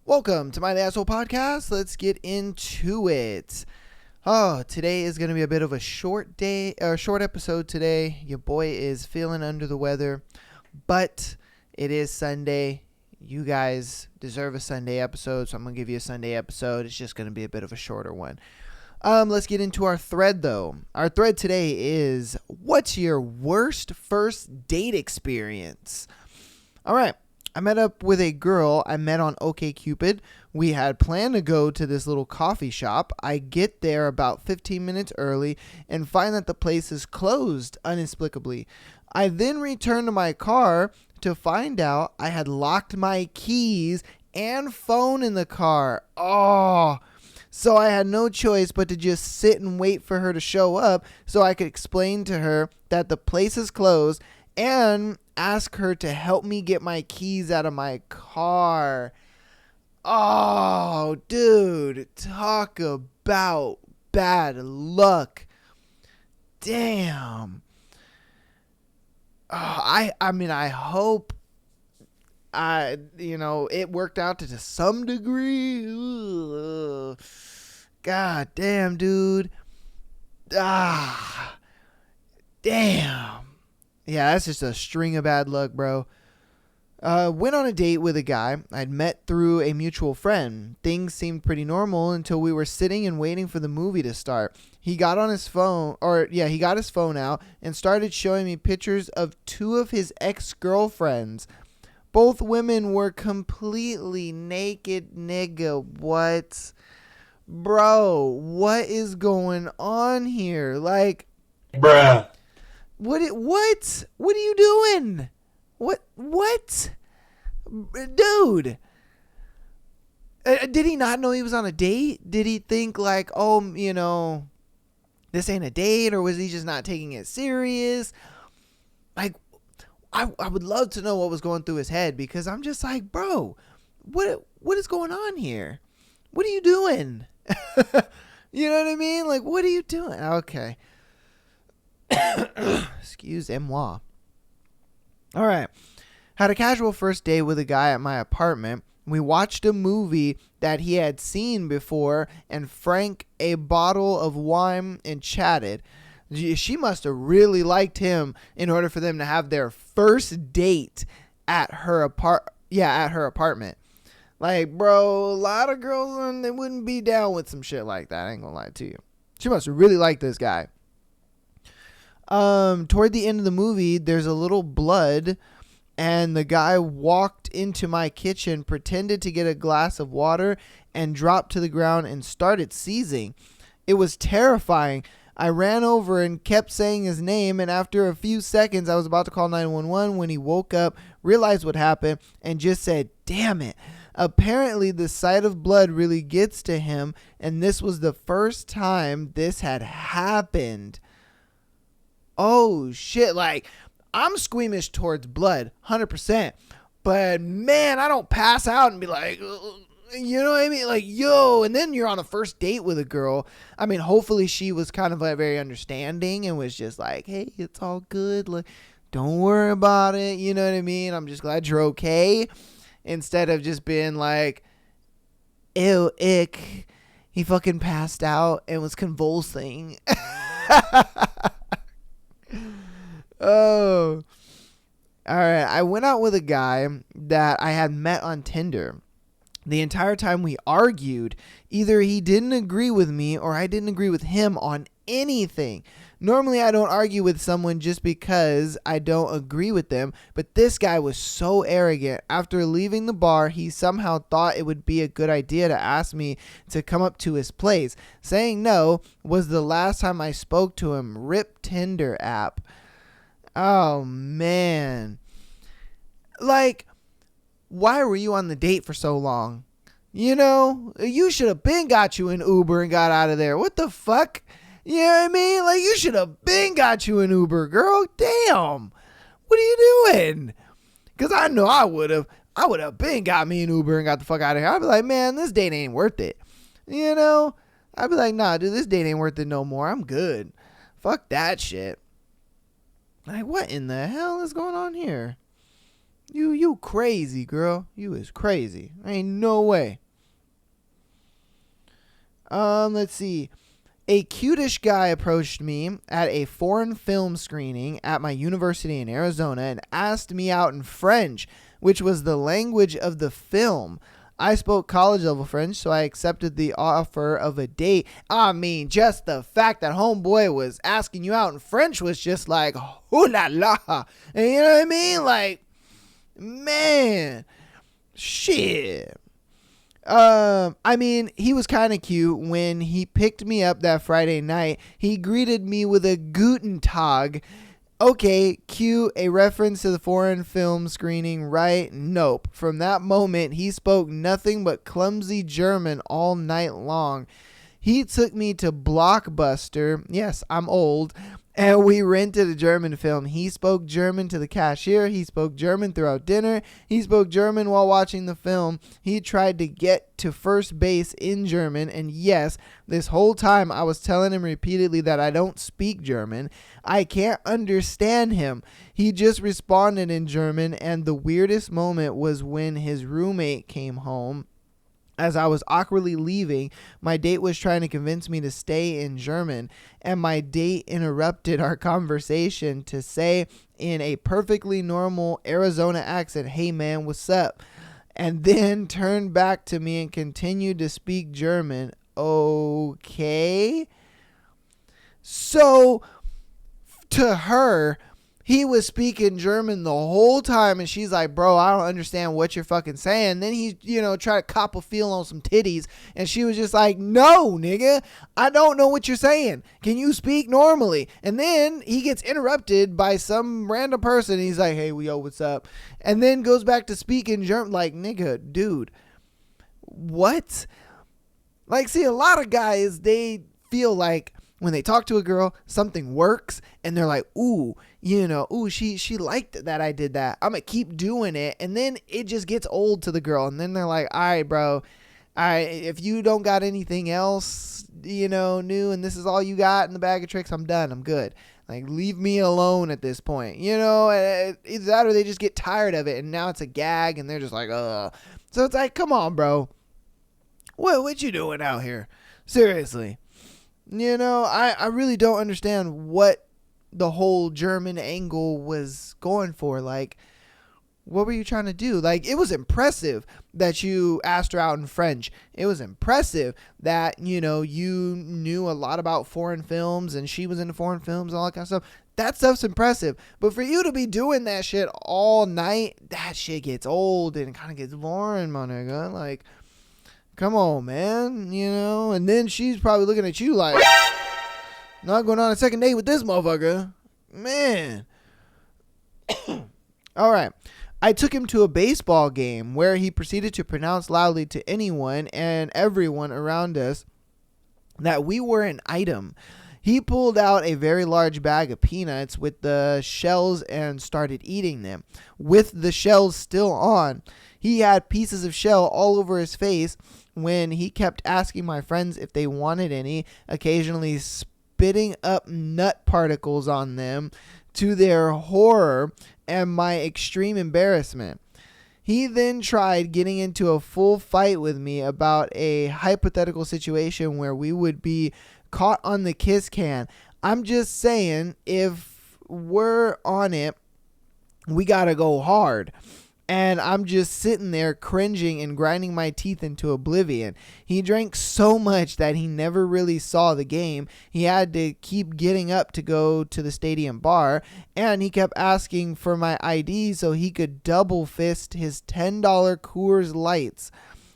Welcome to my The Asshole Podcast. Let's get into it. Oh, today is going to be a bit of a short episode today. Your boy is feeling under the weather, but it is Sunday. You guys deserve a Sunday episode, so I'm going to give you a Sunday episode. It's just going to be a bit of a shorter one. Let's get into our thread, though. Our thread today is, what's your worst first date experience? All right. I met up with a girl I met on OkCupid. We had planned to go to this little coffee shop. I get there about 15 minutes early and find that the place is closed inexplicably. I then return to my car to find out I had locked my keys and phone in the car. Oh, so I had no choice but to just sit and wait for her to show up so I could explain to her that the place is closed and ask her to help me get my keys out of my car. Oh, dude, talk about bad luck. Damn. I hope it worked out to some degree. Ugh. God damn, dude. Damn. Yeah, that's just a string of bad luck, bro. Went on a date with a guy I'd met through a mutual friend. Things seemed pretty normal until we were sitting and waiting for the movie to start. He got his phone out and started showing me pictures of two of his ex-girlfriends. Both women were completely naked, nigga. What? Bro, what is going on here? Like, bruh. What are you doing? What? Dude. Did he not know he was on a date? Did he think like, this ain't a date? Or was he just not taking it serious? Like, I would love to know what was going through his head, because I'm just like, bro, what is going on here? What are you doing? You know what I mean? Like, what are you doing? Okay. Excuse-moi. All right. Had a casual first date with a guy at my apartment. We watched a movie that he had seen before and drank a bottle of wine and chatted. She must have really liked him in order for them to have their first date at her apartment. Like, bro, a lot of girls they wouldn't be down with some shit like that. I ain't gonna lie to you. She must have really liked this guy. Toward the end of the movie, there's a little blood, and the guy walked into my kitchen, pretended to get a glass of water, and dropped to the ground and started seizing. It was terrifying. I ran over and kept saying his name, and after a few seconds, I was about to call 911 when he woke up, realized what happened, and just said, "Damn it." Apparently, the sight of blood really gets to him, and this was the first time this had happened. Oh, shit. Like, I'm squeamish towards blood, 100%. But, man, I don't pass out and be like, you know what I mean? Like, yo, and then you're on a first date with a girl. I mean, hopefully she was kind of like very understanding and was just like, hey, it's all good. Like, don't worry about it. You know what I mean? I'm just glad you're okay. Instead of just being like, ew, ick. He fucking passed out and was convulsing. Oh, all right. I went out with a guy that I had met on Tinder. The entire time we argued, either he didn't agree with me or I didn't agree with him on anything. Normally, I don't argue with someone just because I don't agree with them, but this guy was so arrogant. After leaving the bar, he somehow thought it would be a good idea to ask me to come up to his place. Saying no was the last time I spoke to him. RIP Tinder app. Oh, man. Like, why were you on the date for so long? You know, you should have been got you an Uber and got out of there. What the fuck? You know what I mean? Like, you should have been got you an Uber, girl. Damn. What are you doing? Because I know I would have been got me an Uber and got the fuck out of here. I'd be like, man, this date ain't worth it. You know? I'd be like, nah, dude, this date ain't worth it no more. I'm good. Fuck that shit. Like, what in the hell is going on here? You crazy, girl. You is crazy. Ain't no way. Let's see. A cutish guy approached me at a foreign film screening at my university in Arizona and asked me out in French, which was the language of the film. I spoke college level French, so I accepted the offer of a date. I mean, just the fact that homeboy was asking you out in French was just like, ooh la la. And you know what I mean? Like, man, shit. I mean, he was kind of cute. When he picked me up that Friday night, he greeted me with a Guten Tag. Okay, cute, a reference to the foreign film screening, right? Nope. From that moment, he spoke nothing but clumsy German all night long. He took me to Blockbuster. Yes, I'm old. And we rented a German film. He spoke German to the cashier. He spoke German throughout dinner. He spoke German while watching the film. He tried to get to first base in German. And yes, this whole time I was telling him repeatedly that I don't speak German. I can't understand him. He just responded in German. And the weirdest moment was when his roommate came home. As I was awkwardly leaving, my date was trying to convince me to stay in German, and my date interrupted our conversation to say in a perfectly normal Arizona accent, "Hey man, what's up?" And then turned back to me and continued to speak German. Okay. So, to her, he was speaking German the whole time, and she's like, bro, I don't understand what you're fucking saying. Then he, tried to cop a feel on some titties, and she was just like, no, nigga, I don't know what you're saying. Can you speak normally? And then he gets interrupted by some random person, and he's like, hey, yo, what's up? And then goes back to speaking German, like, nigga, dude, what? Like, see, a lot of guys, they feel like when they talk to a girl, something works, and they're like, she liked that I did that. I'm going to keep doing it. And then it just gets old to the girl. And then they're like, all right, bro, if you don't got anything else, new, and this is all you got in the bag of tricks, I'm done. I'm good. Like, leave me alone at this point. Either that or they just get tired of it, and now it's a gag, and they're just like, ugh. So it's like, come on, bro. What you doing out here? Seriously. I really don't understand what the whole German angle was going for. Like, what were you trying to do? Like, it was impressive that you asked her out in French. It was impressive that, you knew a lot about foreign films and she was into foreign films and all that kind of stuff. That stuff's impressive. But for you to be doing that shit all night, that shit gets old and it kind of gets boring, my nigga. Like, come on, man, and then she's probably looking at you like, not going on a second date with this motherfucker. Man. All right. I took him to a baseball game where he proceeded to pronounce loudly to anyone and everyone around us that we were an item. He pulled out a very large bag of peanuts with the shells and started eating them. With the shells still on, he had pieces of shell all over his face when he kept asking my friends if they wanted any, occasionally spitting up nut particles on them to their horror and my extreme embarrassment. He then tried getting into a full fight with me about a hypothetical situation where we would be caught on the kiss can. I'm just saying, if we're on it, we gotta go hard. And I'm just sitting there cringing and grinding my teeth into oblivion. He drank so much that he never really saw the game. He had to keep getting up to go to the stadium bar. And he kept asking for my ID so he could double fist his $10 Coors Lights.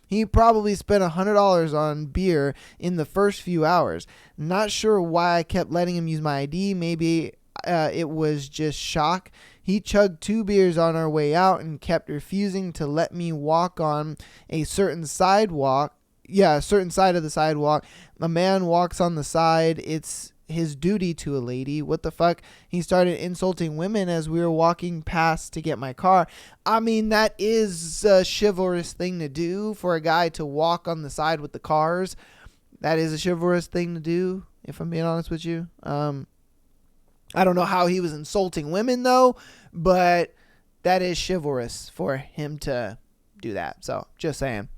He probably spent $100 on beer in the first few hours. Not sure why I kept letting him use my ID. Maybe it was just shock. He chugged 2 beers on our way out and kept refusing to let me walk on a certain sidewalk. Yeah, a certain side of the sidewalk. A man walks on the side. It's his duty to a lady. What the fuck? He started insulting women as we were walking past to get my car. I mean, that is a chivalrous thing to do for a guy to walk on the side with the cars. That is a chivalrous thing to do, if I'm being honest with you. I don't know how he was insulting women, though, but that is chivalrous for him to do that. So just saying.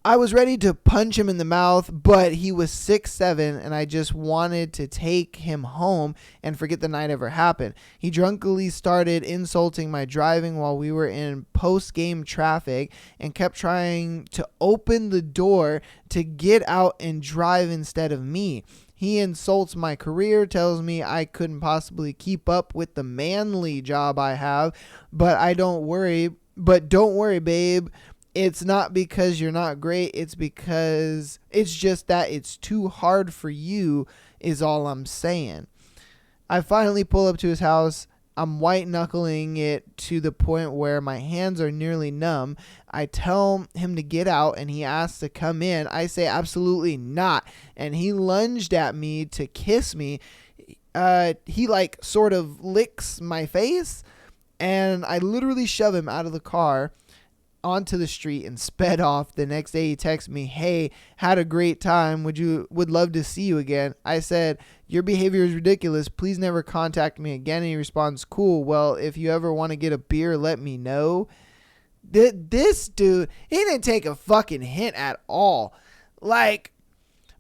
I was ready to punch him in the mouth, but he was 6'7", and I just wanted to take him home and forget the night ever happened. He drunkenly started insulting my driving while we were in post-game traffic and kept trying to open the door to get out and drive instead of me. He insults my career, tells me I couldn't possibly keep up with the manly job I have, but don't worry, babe. It's not because you're not great. It's because it's just that it's too hard for you is all I'm saying. I finally pull up to his house. I'm white knuckling it to the point where my hands are nearly numb. I tell him to get out and he asks to come in. I say absolutely not. And he lunged at me to kiss me. He sort of licks my face and I literally shove him out of the car onto the street and sped off. The next day he texted me, "Hey, had a great time. Would love to see you again." I said, "Your behavior is ridiculous. Please never contact me again." And he responds, "Cool. Well, if you ever want to get a beer, let me know." This dude, he didn't take a fucking hint at all. Like,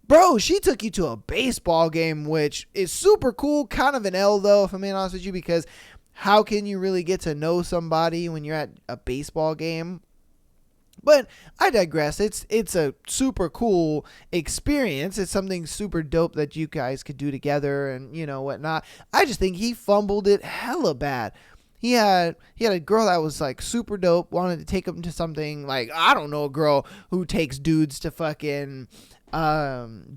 bro, she took you to a baseball game, which is super cool. Kind of an L though, if I'm being honest with you, because how can you really get to know somebody when you're at a baseball game? But I digress. It's a super cool experience. It's something super dope that you guys could do together and, whatnot. I just think he fumbled it hella bad. He had a girl that was super dope, wanted to take him to something I don't know, a girl who takes dudes to fucking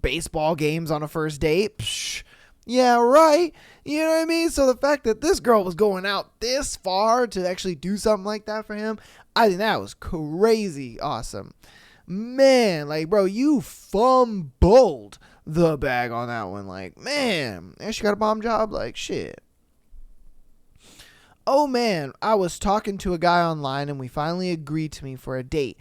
baseball games on a first date. Psh, yeah, right. You know what I mean? So the fact that this girl was going out this far to actually do something like that for him, I think that was crazy awesome. Man, bro, you fumbled the bag on that one. Man, and she got a bomb job. Shit. Oh, man, I was talking to a guy online and we finally agreed to meet for a date.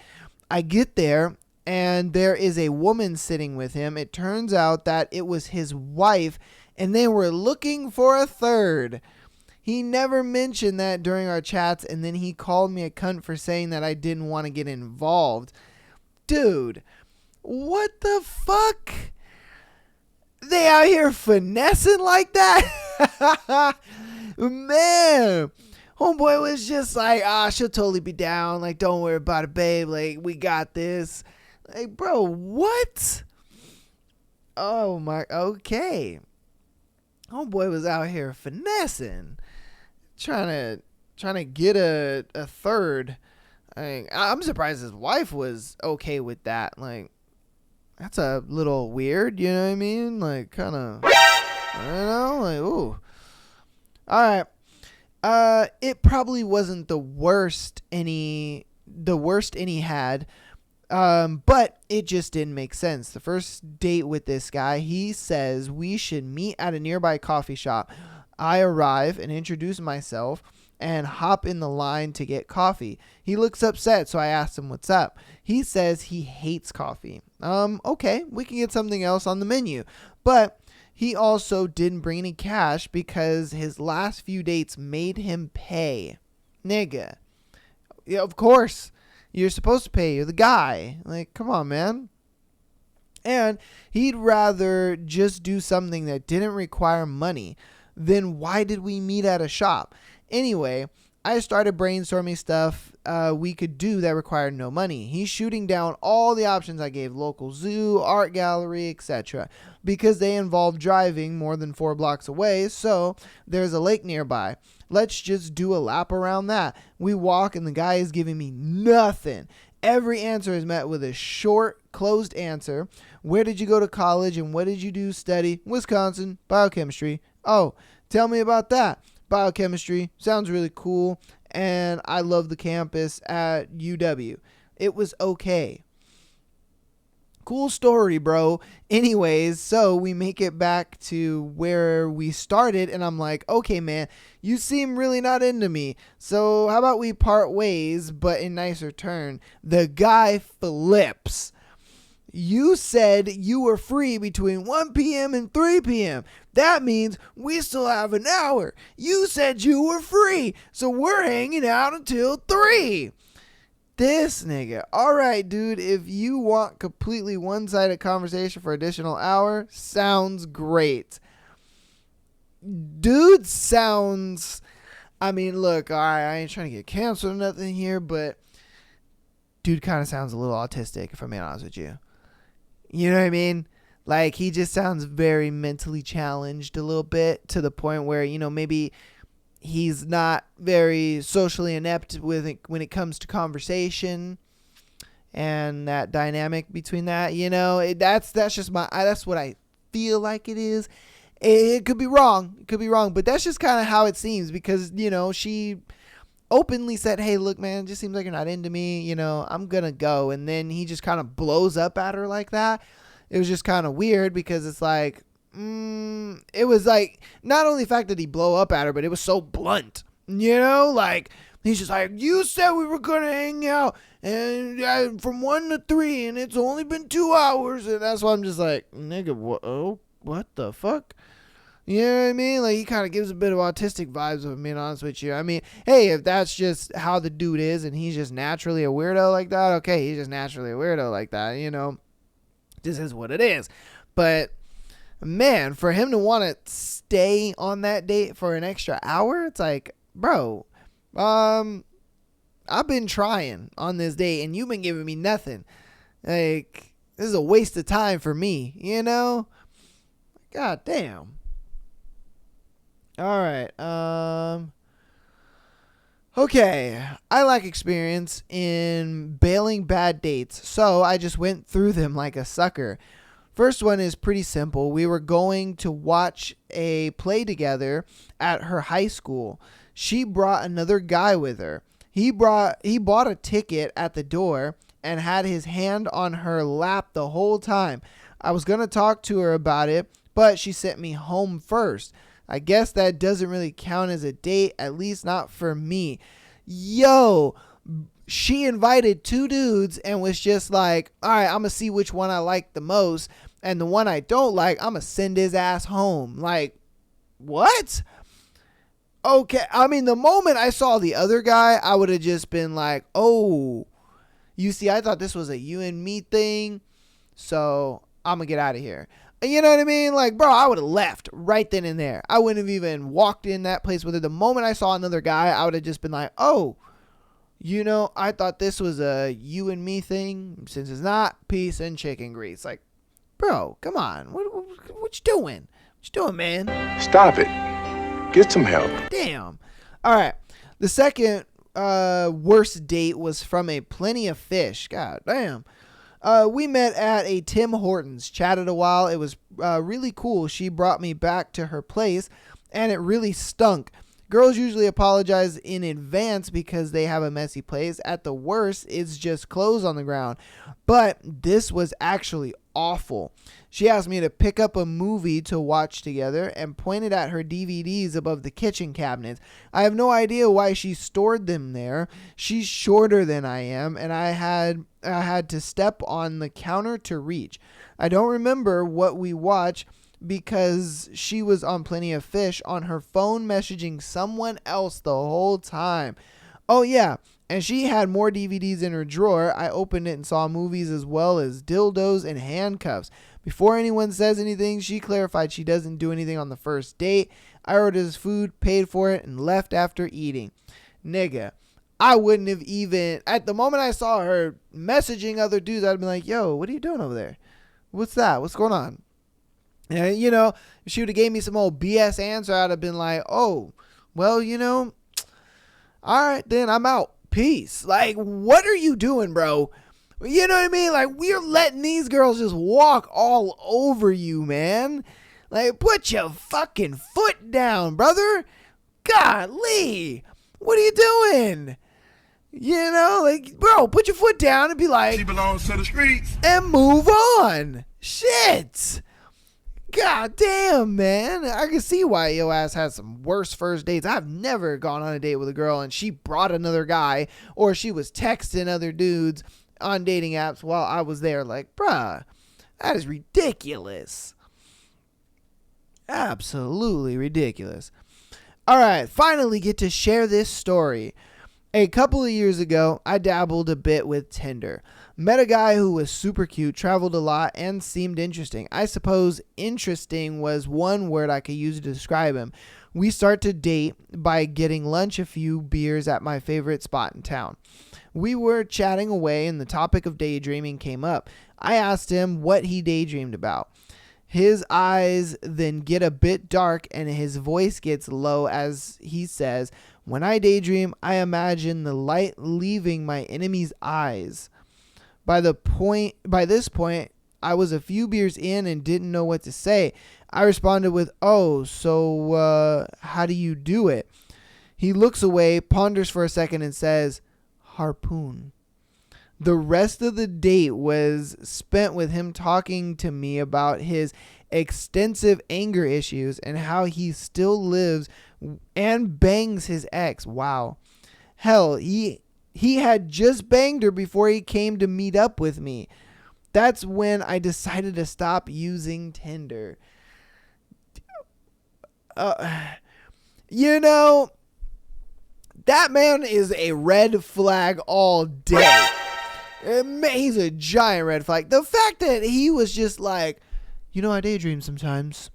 I get there and there is a woman sitting with him. It turns out that it was his wife and they were looking for a third. He never mentioned that during our chats, and then he called me a cunt for saying that I didn't want to get involved. Dude, what the fuck? They out here finessing like that? Man, homeboy was just she'll totally be down. Don't worry about it, babe. We got this. Bro, what? Oh my, okay. Homeboy was out here finessing, trying to get a third. I'm surprised his wife was okay with that. That's a little weird, you know what I mean? Kind of, I don't know, ooh. All right. It probably wasn't the worst any had. But it just didn't make sense. The first date with this guy, he says we should meet at a nearby coffee shop. I arrive and introduce myself and hop in the line to get coffee. He looks upset, so I asked him what's up. He says he hates coffee. Okay, we can get something else on the menu. But he also didn't bring any cash because his last few dates made him pay. Nigga. Yeah, of course. You're supposed to pay. You're the guy. Come on, man. And he'd rather just do something that didn't require money. Then why did we meet at a shop? Anyway, I started brainstorming stuff we could do that required no money. He's shooting down all the options I gave: local zoo, art gallery, etc. because they involve driving more than 4 blocks away, so there's a lake nearby. Let's just do a lap around that. We walk and the guy is giving me nothing. Every answer is met with a short, closed answer. Where did you go to college and what did you do study? Wisconsin, biochemistry. Oh, tell me about that. Biochemistry sounds really cool, and I love the campus at UW. It was okay. Cool story, bro. Anyways, so we make it back to where we started, and I'm like, okay, man, you seem really not into me. So how about we part ways, but in nicer turn? The guy flips. You said you were free between 1 p.m. and 3 p.m. That means we still have an hour. You said you were free, so we're hanging out until 3. This nigga. All right, dude, if you want completely one-sided conversation for additional hour, sounds great. Dude sounds... I mean, look, all right, I ain't trying to get canceled or nothing here, but dude kind of sounds a little autistic, if I'm being honest with you. You know what I mean? Like, he just sounds very mentally challenged a little bit, to the point where, you know, maybe he's not very socially inept with it when it comes to conversation and that dynamic between that. You know, that's just that's what I feel like it is. It could be wrong. It could be wrong, but that's just kind of how it seems, because, you know, she openly said, hey, look, man, it just seems like you're not into me. You know, I'm going to go. And then he just kind of blows up at her like that. It was just kind of weird, because it's like, it was like, not only the fact that he blow up at her, but it was so blunt, you know, like, he's just like, you said we were going to hang out and from 1 to 3, and it's only been 2 hours. And that's why I'm just like, nigga, what the fuck? You know what I mean? Like, he kind of gives a bit of autistic vibes, if I'm being honest with you. I mean, hey, if that's just how the dude is and he's just naturally a weirdo like that, okay, he's just naturally a weirdo like that, you know. This is what it is. But, man, for him to want to stay on that date for an extra hour, it's like, bro, I've been trying on this date and you've been giving me nothing. Like, this is a waste of time for me, you know? God damn. All right. Okay. I lack experience in bailing bad dates, so I just went through them like a sucker. First one is pretty simple. We were going to watch a play together at her high school. She brought another guy with her. He bought a ticket at the door and had his hand on her lap the whole time. I was going to talk to her about it, but she sent me home first. I guess that doesn't really count as a date, at least not for me. Yo, she invited 2 dudes and was just like, all right, I'm going to see which one I like the most. And the one I don't like, I'm going to send his ass home. Like, what? Okay. I mean, the moment I saw the other guy, I would have just been like, oh, you see, I thought this was a you and me thing, so I'm going to get out of here. You know what I mean? Like, bro, I would have left right then and there. I wouldn't have even walked in that place with her. The moment I saw another guy, I would have just been like, oh, you know, I thought this was a you and me thing. Since it's not, peace and chicken grease. Like, bro, come on. What you doing? What you doing, man? Stop it. Get some help. Damn. All right. The second worst date was from a Plenty of Fish. God damn. We met at a Tim Hortons, chatted a while. It was really cool. She brought me back to her place, and it really stunk. Girls usually apologize in advance because they have a messy place. At the worst, it's just clothes on the ground. But this was actually awful. She asked me to pick up a movie to watch together and pointed at her DVDs above the kitchen cabinets. I have no idea why she stored them there. She's shorter than I am, and I had to step on the counter to reach. I don't remember what we watched because she was on Plenty of Fish on her phone messaging someone else the whole time. Oh yeah, and she had more DVDs in her drawer. I opened it and saw movies as well as dildos and handcuffs. Before anyone says anything, she clarified she doesn't do anything on the first date. I ordered his food, paid for it, and left after eating. Nigga, I wouldn't have even, at the moment I saw her messaging other dudes, I'd be like, yo, what are you doing over there? What's that? What's going on? And, you know, if she would have gave me some old BS answer, I'd have been like, oh, well, you know, all right, then I'm out. Peace. Like, what are you doing, bro? You know what I mean? Like, we're letting these girls just walk all over you, man. Like, put your fucking foot down, brother. Golly. What are you doing? You know, like, bro, put your foot down and be like, She belongs to the streets. and move on. Shit. God damn, man. I can see why your ass has some worse first dates. I've never gone on a date with a girl and she brought another guy or she was texting other dudes on dating apps while I was there. Like, bruh, that is ridiculous. Absolutely ridiculous. All right, finally get to share this story. A couple of years ago, I dabbled a bit with Tinder. Met a guy who was super cute, traveled a lot, and seemed interesting. I suppose interesting was one word I could use to describe him. We start to date by getting lunch, a few beers at my favorite spot in town. We were chatting away and the topic of daydreaming came up. I asked him what he daydreamed about. His eyes then get a bit dark and his voice gets low as he says, "When I daydream, I imagine the light leaving my enemy's eyes." By this point, I was a few beers in and didn't know what to say. I responded with, "Oh, so how do you do it?" He looks away, ponders for a second and says, "Harpoon." The rest of the date was spent with him talking to me about his extensive anger issues and how he still lives and bangs his ex. Wow. Hell, he had just banged her before he came to meet up with me. That's when I decided to stop using Tinder. You know, that man is a red flag all day. He's a giant red flag. The fact that he was just like, I daydream sometimes.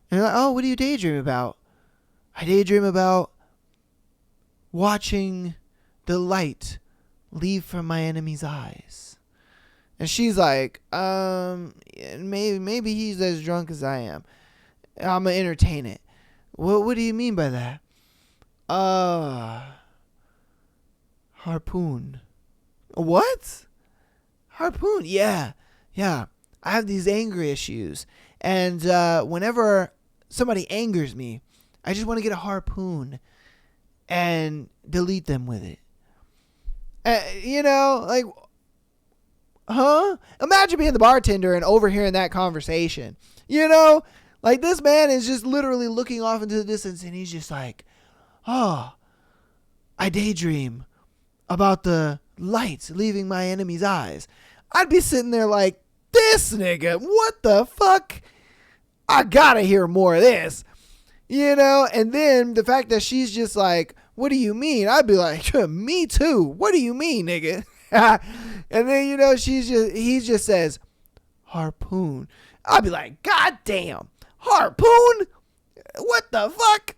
And you're like, oh, what do you daydream about? I daydream about watching the light leave from my enemy's eyes. And she's like, maybe he's as drunk as I am. I'm going to entertain it. What do you mean by that? Harpoon. What? Harpoon? Yeah. I have these anger issues. And whenever somebody angers me, I just want to get a harpoon and delete them with it. Like, huh? Imagine being the bartender and overhearing that conversation. Like this man is just literally looking off into the distance and he's just like, oh, I daydream about the lights leaving my enemy's eyes. I'd be sitting there like, this nigga, what the fuck? I gotta hear more of this. And then the fact that she's just like, what do you mean? I'd be like, me too. What do you mean, nigga? And then, he just says, harpoon. I'd be like, God damn, harpoon? What the fuck?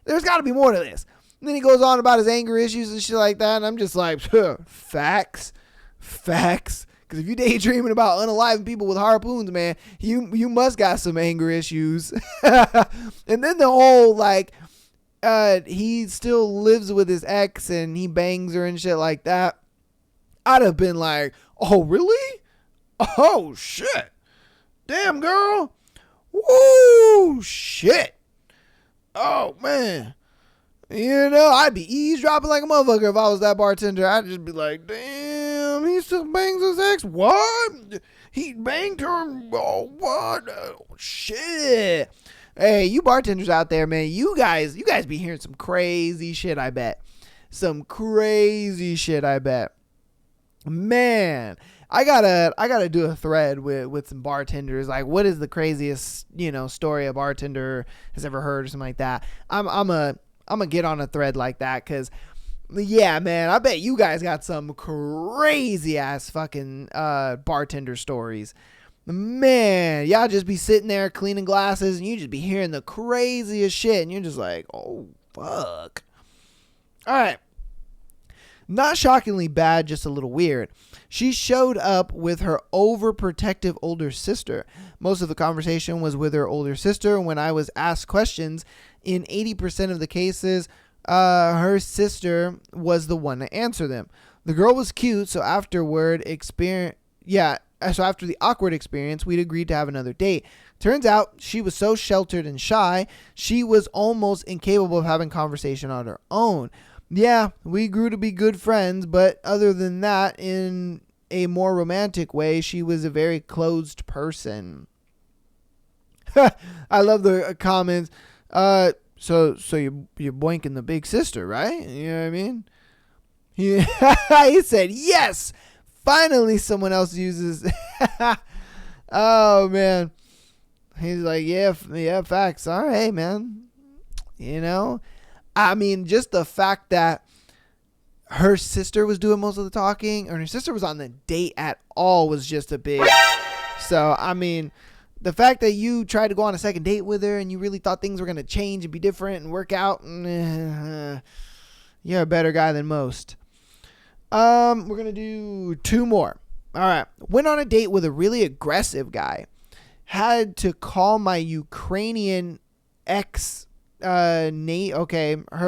There's got to be more to this. And then he goes on about his anger issues and shit like that. And I'm just like, facts. Because if you daydreaming about unaliving people with harpoons, man, you must got some anger issues. And then the whole, like, he still lives with his ex and he bangs her and shit like that. I'd have been like, oh, really? Oh, shit. Damn, girl. Woo, shit. Oh, man. I'd be eavesdropping like a motherfucker if I was that bartender. I'd just be like, damn, he still bangs his ex. What? He banged her. Oh, what? Oh, shit. Hey, you bartenders out there, man, you guys be hearing some crazy shit, I bet. Some crazy shit, I bet. Man, I gotta do a thread with some bartenders. Like, what is the craziest, story a bartender has ever heard or something like that? I'm gonna get on a thread like that because, yeah, man, I bet you guys got some crazy ass fucking bartender stories. Man, y'all just be sitting there cleaning glasses and you just be hearing the craziest shit and you're just like, oh, fuck. All right. Not shockingly bad, just a little weird. She showed up with her overprotective older sister. Most of the conversation was with her older sister. When I was asked questions, in 80% of the cases, her sister was the one to answer them. The girl was cute, so after the awkward experience, we'd agreed to have another date. Turns out she was so sheltered and shy, she was almost incapable of having conversation on her own. Yeah, we grew to be good friends, but other than that, in a more romantic way, she was a very closed person. I love the comments. So you're boinking the big sister, right? You know what I mean? He said, yes, finally someone else uses. Oh, man. He's like, yeah, facts. All right, man. You know, I mean, just the fact that her sister was doing most of the talking, or her sister was on the date at all, was just a big. So, I mean, the fact that you tried to go on a second date with her and you really thought things were going to change and be different and work out, you're a better guy than most. We're going to do 2 more. All right. Went on a date with a really aggressive guy. Had to call my Ukrainian ex, her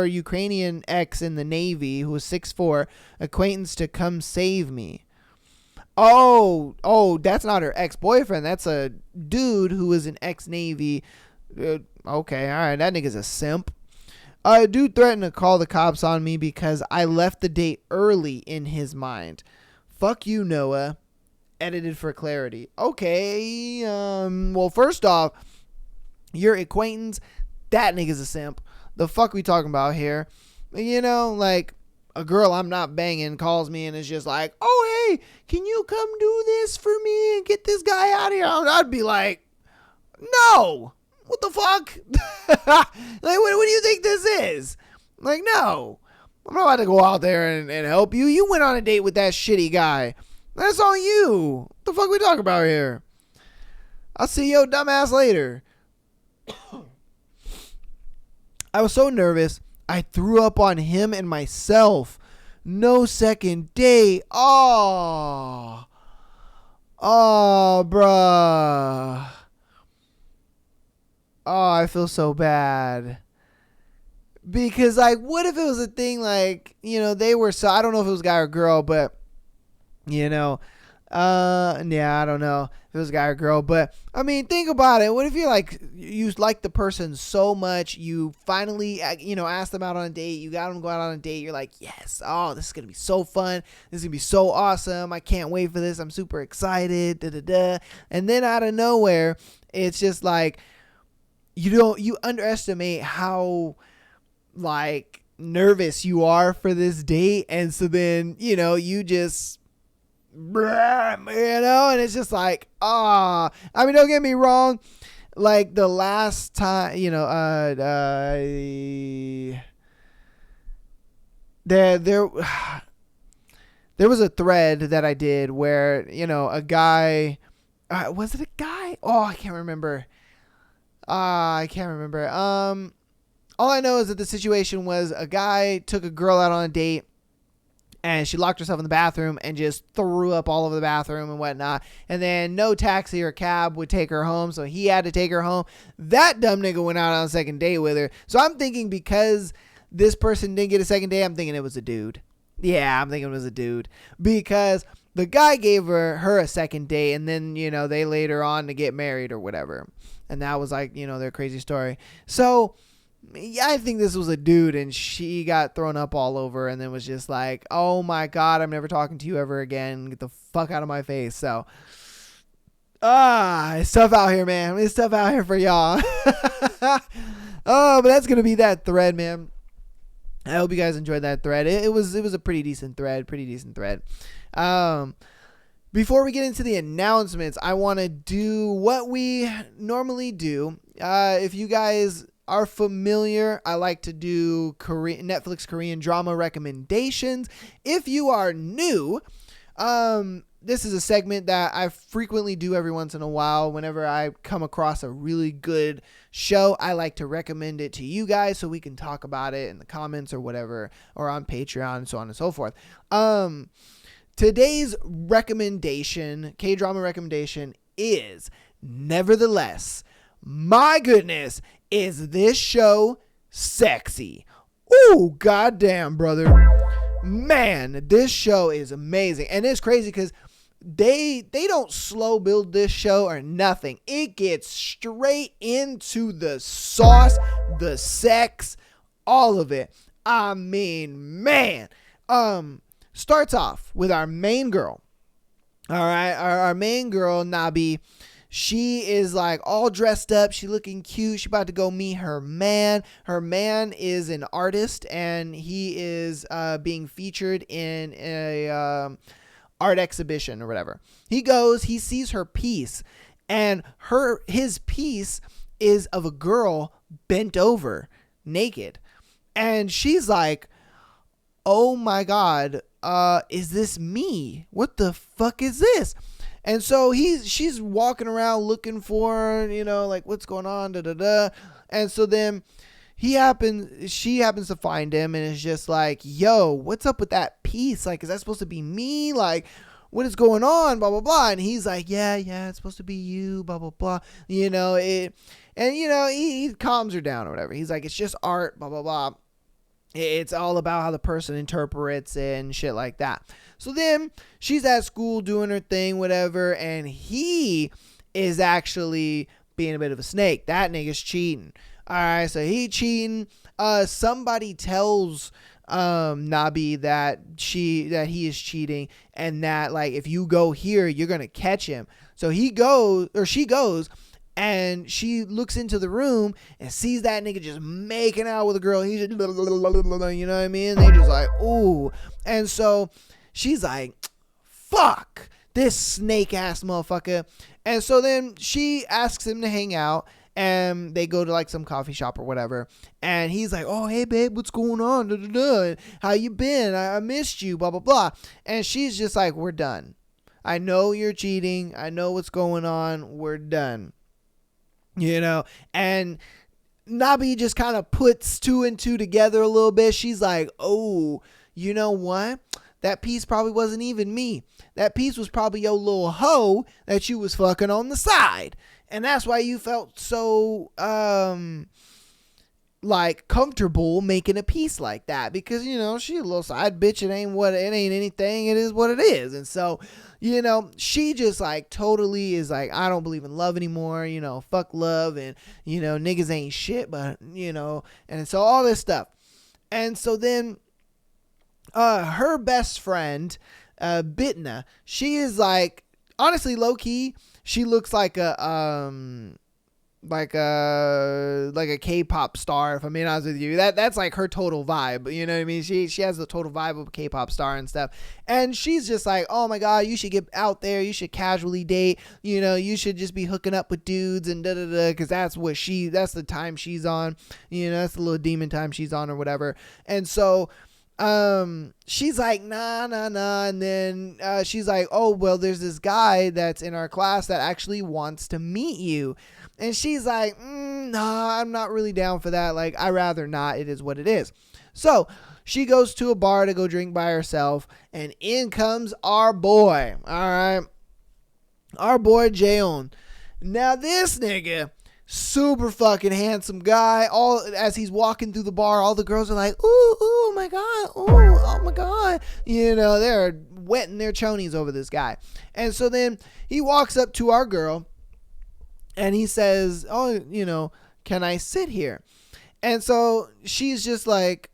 Ukrainian ex in the Navy, who was 6'4", acquaintance, to come save me. Oh, that's not her ex-boyfriend. That's a dude who was an ex-Navy. Okay, all right, that nigga's a simp. A dude threatened to call the cops on me because I left the date early in his mind. Fuck you, Noah. Edited for clarity. Okay, well, first off, your acquaintance, that nigga's a simp. The fuck we talking about here? You know, like, a girl I'm not banging calls me and is just like, oh, hey, can you come do this for me and get this guy out of here? I'd be like, no. What the fuck? Like, what do you think this is? Like, no. I'm not about to go out there and help you. You went on a date with that shitty guy. That's on you. What the fuck we talking about here? I'll see your dumbass later. I was so nervous, I threw up on him and myself. No second date. Oh, bruh. Oh, I feel so bad. Because, like, what if it was a thing, like, you know, they were, so I don't know if it was a guy or girl, but, you know, yeah, I don't know if it was a guy or girl, but, I mean, think about it. What if you're, like, you like the person so much, you finally, you know, asked them out on a date, you got them going out on a date, you're like, yes, oh, this is going to be so fun, this is going to be so awesome, I can't wait for this, I'm super excited, and then out of nowhere, it's just like, you underestimate how, like, nervous you are for this date, and so then, you know, you just, you know, and it's just like, I mean, don't get me wrong, like, the last time, you know, there was a thread that I did where, you know, a guy, was it a guy? Oh, I can't remember. All I know is that the situation was a guy took a girl out on a date and she locked herself in the bathroom and just threw up all over the bathroom and whatnot. And then no taxi or cab would take her home, so he had to take her home. That dumb nigga went out on a second date with her. So I'm thinking because this person didn't get a second date, I'm thinking it was a dude. Yeah, I'm thinking it was a dude. Because the guy gave her a second date, and then, you know, they later on to get married or whatever. And that was, like, you know, their crazy story. So yeah, I think this was a dude, and she got thrown up all over and then was just like, oh my God, I'm never talking to you ever again. Get the fuck out of my face. So, it's tough out here, man. It's tough out here for y'all. Oh, but that's going to be that thread, man. I hope you guys enjoyed that thread. It was a pretty decent thread. Before we get into the announcements, I want to do what we normally do. If you guys are familiar, I like to do Netflix Korean drama recommendations. If you are new, this is a segment that I frequently do every once in a while. Whenever I come across a really good show, I like to recommend it to you guys so we can talk about it in the comments or whatever, or on Patreon and so on and so forth. Today's recommendation, K-drama recommendation, is Nevertheless. My goodness, is this show sexy? Ooh, goddamn, brother. Man, this show is amazing. And it's crazy because they don't slow build this show or nothing. It gets straight into the sauce, the sex, all of it. I mean, man. Starts off with our main girl. All right, our main girl, Nabi. She is like all dressed up. She looking cute. She about to go meet her man. Her man is an artist, and he is being featured in a art exhibition or whatever. He goes, he sees her piece, and his piece is of a girl bent over, naked. And she's like, oh my God, is this me? What the fuck is this? And so she's walking around looking for her, like what's going on, da da da. And so then she happens to find him and is just like, yo, what's up with that piece? Like, is that supposed to be me? Like, what is going on? Blah, blah, blah. And he's like, yeah, it's supposed to be you, blah, blah, blah. He calms her down or whatever. He's like, it's just art, blah, blah, blah. It's all about how the person interprets it and shit like that. So then she's at school doing her thing, whatever, and he is actually being a bit of a snake. That nigga's cheating. All right, so he cheating. Somebody tells Nabi that he is cheating, and that like if you go here, you're gonna catch him. So she goes. And she looks into the room and sees that nigga just making out with a girl. He's just, you know what I mean? They just like, ooh. And so she's like, fuck this snake ass motherfucker. And so then she asks him to hang out, and they go to like some coffee shop or whatever. And he's like, oh, hey babe, what's going on? Da, da, da. How you been? I missed you, blah, blah, blah. And she's just like, we're done. I know you're cheating. I know what's going on. We're done. And Nabi just kind of puts 2 and 2 together a little bit. She's like, oh, you know what? That piece probably wasn't even me. That piece was probably your little hoe that you was fucking on the side. And that's why you felt so, like comfortable making a piece like that, because she a little side bitch. It ain't anything. It is what it is. And so she just like totally is like, I don't believe in love anymore, fuck love, and niggas ain't shit, but and so all this stuff. And so then her best friend Bitna, she is like, honestly, low key, she looks like a K-pop star, if I'm being honest with you. That's like her total vibe, you know what I mean? She has the total vibe of a K-pop star and stuff. And she's just like, oh my God, you should get out there, you should casually date, you should just be hooking up with dudes and da da da, because that's the time she's on, that's the little demon time she's on or whatever. And so she's like, nah. And then she's like, oh, well, there's this guy that's in our class that actually wants to meet you. And she's like, nah, I'm not really down for that. Like, I'd rather not. It is what it is. So she goes to a bar to go drink by herself, and in comes our boy. All right. Our boy, Jayon. Now, this nigga, super fucking handsome guy. As he's walking through the bar, all the girls are like, ooh, oh my God. Ooh, oh my God. They're wetting their chonies over this guy. And so then he walks up to our girl, and he says, oh, can I sit here? And so she's just like,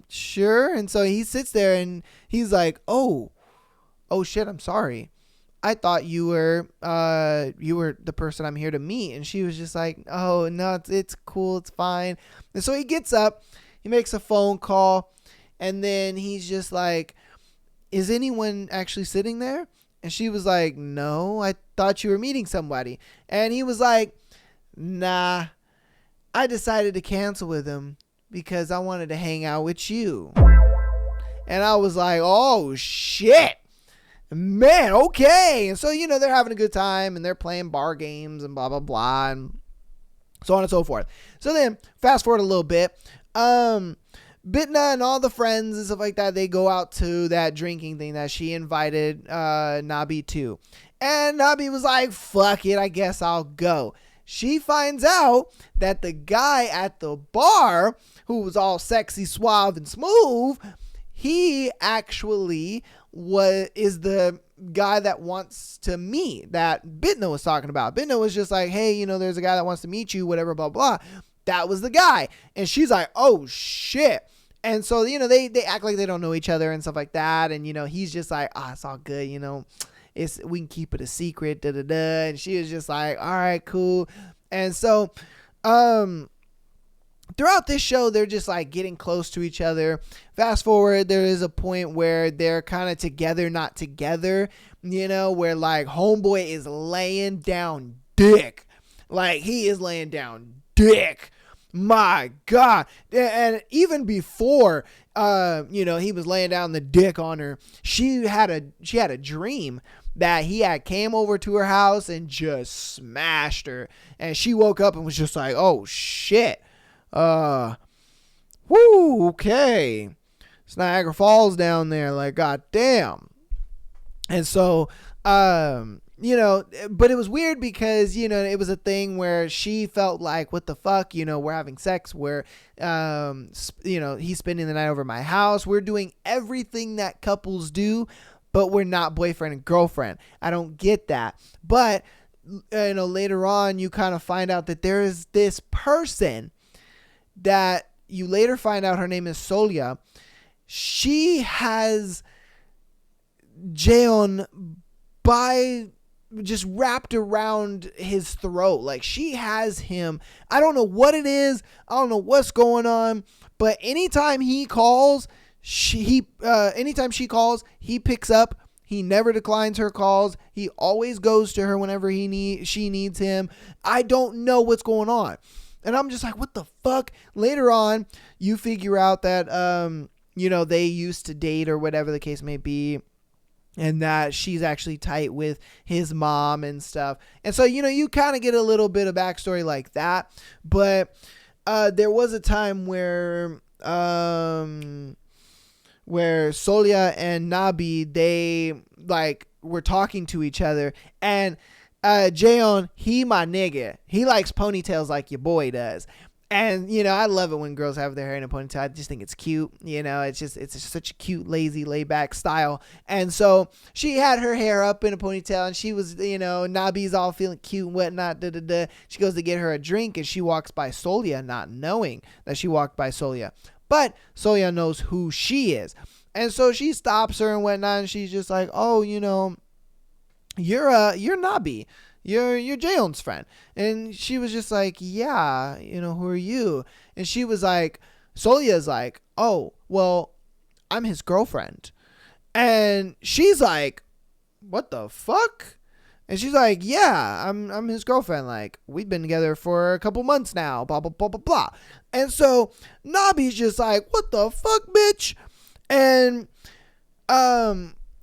sure. And so he sits there, and he's like, oh shit, I'm sorry. I thought you were the person I'm here to meet. And she was just like, oh no, it's cool. It's fine. And so he gets up, he makes a phone call, and then he's just like, is anyone actually sitting there? And she was like, no, I thought you were meeting somebody. And he was like, nah, I decided to cancel with him because I wanted to hang out with you. And I was like, oh shit, man, okay. And so, they're having a good time, and they're playing bar games and blah, blah, blah, and so on and so forth. So then fast forward a little bit. Bitna and all the friends and stuff like that, they go out to that drinking thing that she invited Nabi to. And Nabi was like, fuck it, I guess I'll go. She finds out that the guy at the bar, who was all sexy, suave, and smooth, he actually is the guy that wants to meet, that Bitna was talking about. Bitna was just like, hey, there's a guy that wants to meet you, whatever, blah, blah. That was the guy. And she's like, oh shit. And so, they act like they don't know each other and stuff like that. And, he's just like, it's all good, we can keep it a secret, da da da. And she was just like, all right, cool. And so, throughout this show, they're just like getting close to each other. Fast forward, there is a point where they're kind of together, not together, where like homeboy is laying down dick. Like he is laying down dick. My God. And even before, he was laying down the dick on her, she had a dream that he had came over to her house and just smashed her. And she woke up and was just like, oh shit. Okay. It's Niagara Falls down there. Like, goddamn. And so, but it was weird because, it was a thing where she felt like, what the fuck, we're having sex where, he's spending the night over at my house. We're doing everything that couples do, but we're not boyfriend and girlfriend. I don't get that. But, later on, you kind of find out that there is this person that you later find out her name is Solia. She has Jeon by just wrapped around his throat. Like she has him. I don't know what it is. I don't know what's going on. But anytime he calls, anytime she calls, he picks up. He never declines her calls. He always goes to her whenever she needs him. I don't know what's going on. And I'm just like, what the fuck? Later on, you figure out that, they used to date or whatever the case may be. And that she's actually tight with his mom and stuff. And so, you kind of get a little bit of backstory like that. But there was a time where Solia and Nabi, they like were talking to each other. And Jaeon, he my nigga. He likes ponytails like your boy does. And, I love it when girls have their hair in a ponytail. I just think it's cute. It's just such a cute, lazy, laid back style. And so she had her hair up in a ponytail and she was, Nabi's all feeling cute and whatnot. Da, da, da. She goes to get her a drink and she walks by Solia, not knowing that she walked by Solia. But Solia knows who she is. And so she stops her and whatnot. And she's just like, oh, you're Nabi. You're Jaehoon's friend. And she was just like, yeah, who are you? And she was like, Solia's like, oh, well, I'm his girlfriend. And she's like, what the fuck? And she's like, yeah, I'm his girlfriend. Like, we've been together for a couple months now, blah, blah, blah, blah, blah. And so Nabi's just like, what the fuck, bitch? And,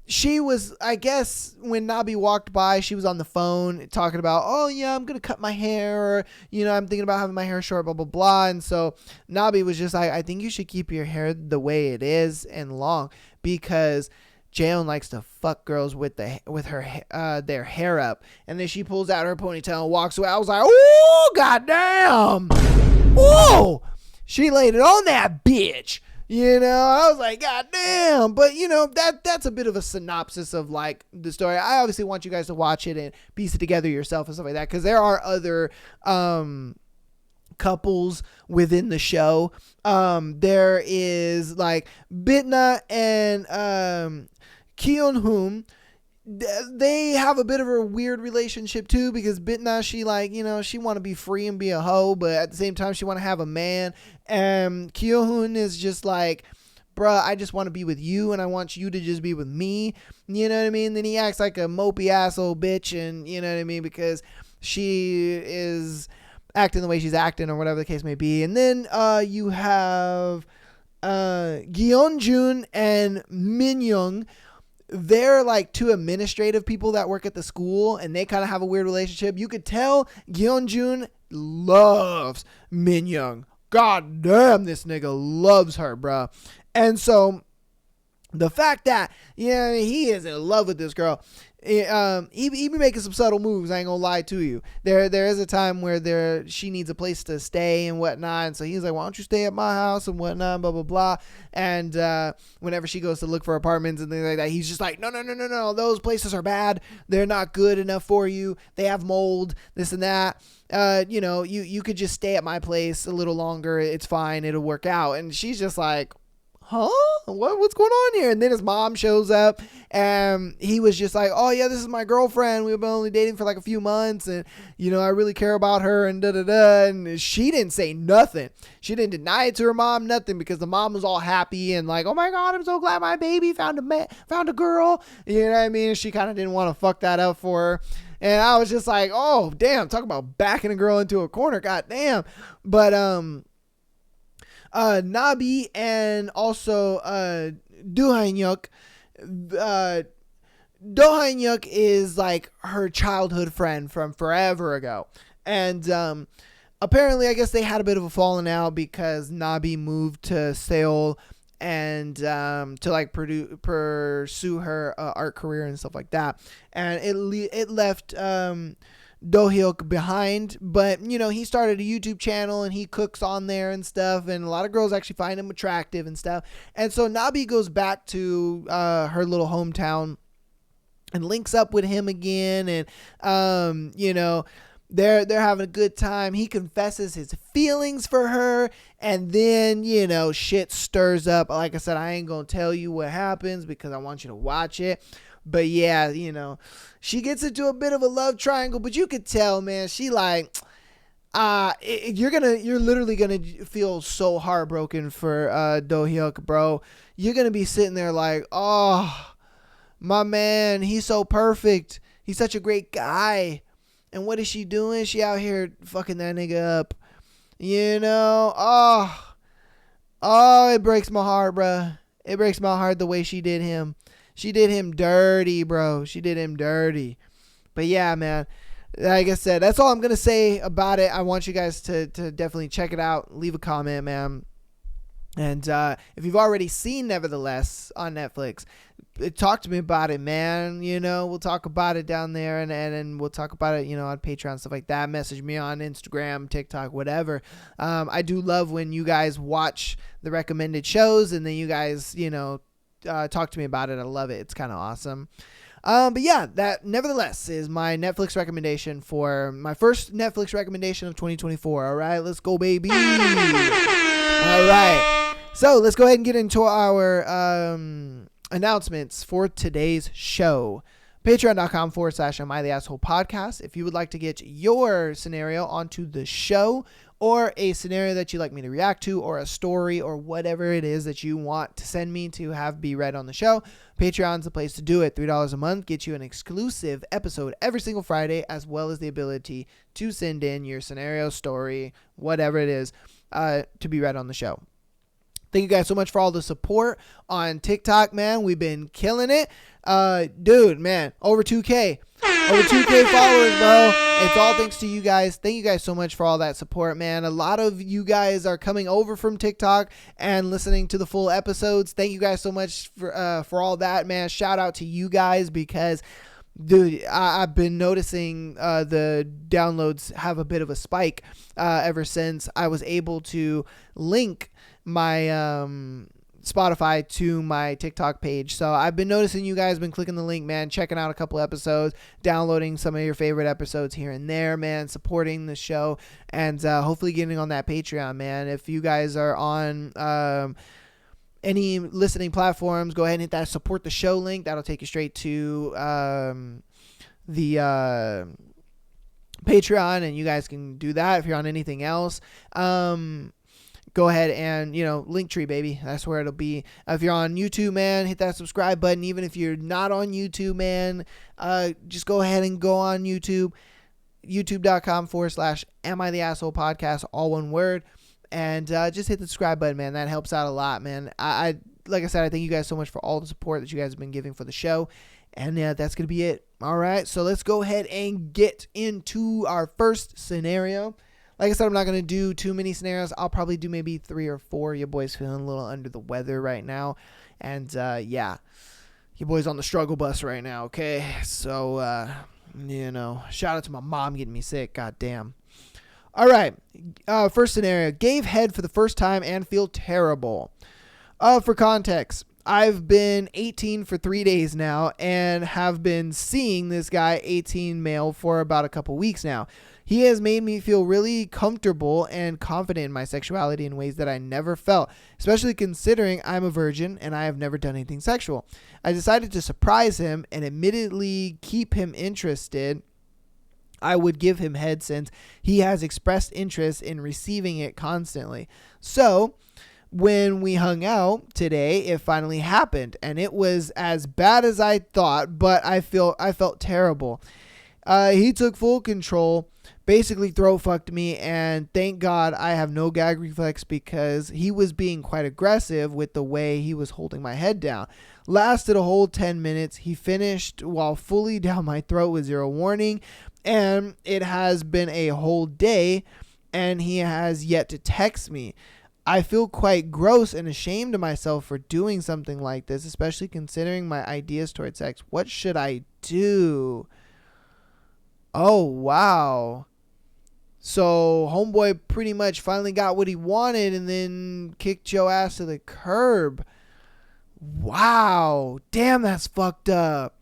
she was, I guess, when Nabi walked by, she was on the phone talking about, oh, yeah, I'm going to cut my hair. Or, I'm thinking about having my hair short, blah, blah, blah. And so Nabi was just like, I think you should keep your hair the way it is and long because Jaehoon likes to fuck girls with their hair up. And then she pulls out her ponytail and walks away. I was like, oh, goddamn. Oh, she laid it on that bitch. I was like, God damn. But, that's a bit of a synopsis of like the story. I obviously want you guys to watch it and piece it together yourself and stuff like that. Cause there are other, couples within the show. There is like Bitna and, Kyunhoon. They have a bit of a weird relationship too because Bitna, she like, she want to be free and be a hoe, but at the same time she want to have a man. And Kyohoon is just like, bruh, I just want to be with you and I want you to just be with me. You know what I mean? Then he acts like a mopey asshole bitch and you know what I mean? Because she is acting the way she's acting or whatever the case may be. And then you have Gyeonjun and Minyoung. They're like two administrative people that work at the school and they kind of have a weird relationship. You could tell Gyeonjun loves Minyoung. God damn, this nigga loves her, bro. And so the fact that, he is in love with this girl, he be making some subtle moves. I ain't gonna lie to you. There is a time where she needs a place to stay and whatnot. And so he's like, why don't you stay at my house and whatnot, blah, blah, blah. And, whenever she goes to look for apartments and things like that, he's just like, no. Those places are bad. They're not good enough for you. They have mold, this and that. You could just stay at my place a little longer. It's fine. It'll work out. And she's just like, huh? What's going on here? And then his mom shows up, and he was just like, oh yeah, this is my girlfriend. We've been only dating for like a few months, and I really care about her, and da. And she didn't say nothing. She didn't deny it to her mom, nothing, because the mom was all happy and like, oh my God, I'm so glad my baby found a girl. You know what I mean? She kind of didn't want to fuck that up for her. And I was just like, oh damn, talk about backing a girl into a corner, god damn. But Nabi and also Do-hyun-yuk. Do-hyun-yuk is like her childhood friend from forever ago. And apparently, I guess they had a bit of a falling out because Nabi moved to Seoul and to like pursue her art career and stuff like that. And it left Do-hyuk behind, but he started a YouTube channel and he cooks on there and stuff, and a lot of girls actually find him attractive and stuff. And so Nabi goes back to her little hometown and links up with him again, and they're having a good time. He confesses his feelings for her, and then shit stirs up. Like I said, I ain't gonna tell you what happens because I want you to watch it. But yeah, she gets into a bit of a love triangle, but you could tell, man, she like, you're literally gonna feel so heartbroken for Do-hyuk, bro. You're gonna be sitting there like, oh, my man, he's so perfect. He's such a great guy. And what is she doing? She out here fucking that nigga up. Oh, it breaks my heart, bro. It breaks my heart the way she did him. She did him dirty, bro. She did him dirty. But yeah, man, like I said, that's all I'm going to say about it. I want you guys to definitely check it out. Leave a comment, man. And if you've already seen Nevertheless on Netflix, talk to me about it, man. We'll talk about it down there, and we'll talk about it, on Patreon, stuff like that. Message me on Instagram, TikTok, whatever. I do love when you guys watch the recommended shows, and then you guys, talk to me about it. I love it. It's kind of awesome. But yeah, that Nevertheless is my Netflix recommendation for my first Netflix recommendation of 2024. All right, let's go, baby. All right. So let's go ahead and get into our announcements for today's show. Patreon.com/Am I the Asshole Podcast. If you would like to get your scenario onto the show, or a scenario that you'd like me to react to, or a story, or whatever it is that you want to send me to have be read on the show, Patreon's the place to do it. $3 a month gets you an exclusive episode every single Friday, as well as the ability to send in your scenario, story, whatever it is, to be read on the show. Thank you guys so much for all the support on TikTok, man. We've been killing it. Dude, man, over 2K. Over 2K followers, bro. It's all thanks to you guys. Thank you guys so much for all that support, man. A lot of you guys are coming over from TikTok and listening to the full episodes. Thank you guys so much for all that, man. Shout out to you guys because, dude, I've been noticing the downloads have a bit of a spike ever since I was able to link my Spotify to my TikTok page. So I've been noticing you guys been clicking the link, man, checking out a couple episodes, downloading some of your favorite episodes here and there, man, supporting the show, and hopefully getting on that Patreon, man. If you guys are on any listening platforms, go ahead and hit that support the show link. That'll take you straight to the Patreon, and you guys can do that. If you're on anything else, go ahead and, Linktree, baby. That's where it'll be. If you're on YouTube, man, hit that subscribe button. Even if you're not on YouTube, man, just go ahead and go on YouTube, youtube.com/Am I the Asshole Podcast, all one word. And just hit the subscribe button, man. That helps out a lot, man. I like I said, I thank you guys so much for all the support that you guys have been giving for the show. And that's going to be it. All right, so let's go ahead and get into our first scenario. Like I said, I'm not going to do too many scenarios. I'll probably do maybe 3 or 4. Your boy's feeling a little under the weather right now. And, yeah, your boy's on the struggle bus right now, okay? So, shout out to my mom getting me sick. God damn. All right, first scenario. Gave head for the first time and feel terrible. For context, I've been 18 for 3 days now and have been seeing this guy, 18 male, for about a couple weeks now. He has made me feel really comfortable and confident in my sexuality in ways that I never felt, especially considering I'm a virgin and I have never done anything sexual. I decided to surprise him and admittedly keep him interested. I would give him head since he has expressed interest in receiving it constantly. So when we hung out today, it finally happened, and it was as bad as I thought, but I felt terrible. He took full control, basically throat fucked me, and thank God I have no gag reflex because he was being quite aggressive with the way he was holding my head down. Lasted a whole 10 minutes. He finished while fully down my throat with zero warning, and it has been a whole day, and he has yet to text me. I feel quite gross and ashamed of myself for doing something like this, especially considering my ideas towards sex. What should I do? Oh, wow. So homeboy pretty much finally got what he wanted and then kicked your ass to the curb. Wow. Damn, that's fucked up.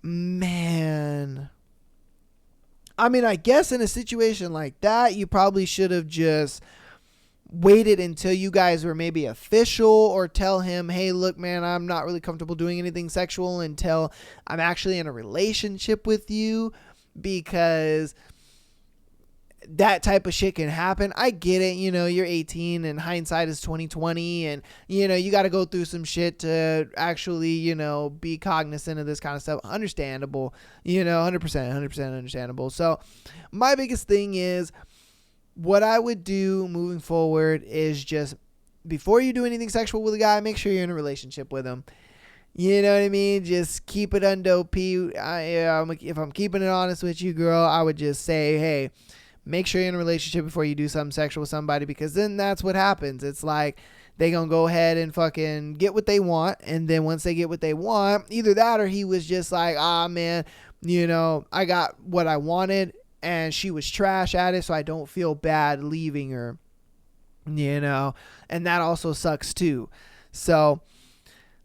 Man. I mean, I guess in a situation like that, you probably should have just waited until you guys were maybe official, or tell him, hey, look, man, I'm not really comfortable doing anything sexual until I'm actually in a relationship with you, because that type of shit can happen. I get it. You know, you're 18 and hindsight is 2020, and you know, you got to go through some shit to actually, you know, be cognizant of this kind of stuff. Understandable, you know, 100% understandable. So my biggest thing is, what I would do moving forward is just, before you do anything sexual with a guy, make sure you're in a relationship with him. You know what I mean? Just keep it under P. If I'm keeping it honest with you, girl, I would just say, hey, make sure you're in a relationship before you do something sexual with somebody, because then that's what happens. It's like they gonna go ahead and fucking get what they want, and then once they get what they want, either that or he was just like, man, you know, I got what I wanted and she was trash at it, so I don't feel bad leaving her, you know, and that also sucks too. So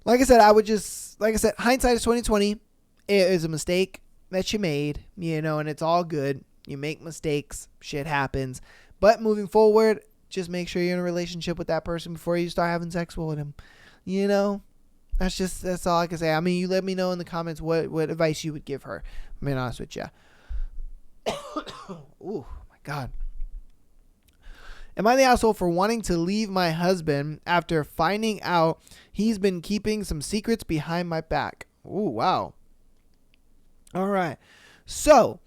like I said, hindsight is 2020. It is a mistake that you made, you know, and it's all good. You make mistakes, shit happens, but moving forward, just make sure you're in a relationship with that person before you start having sex with him. You know, that's all I can say. I mean, you let me know in the comments what advice you would give her. I'm being honest with you. Oh my God. Am I the asshole for wanting to leave my husband after finding out he's been keeping some secrets behind my back? Oh, wow. All right. So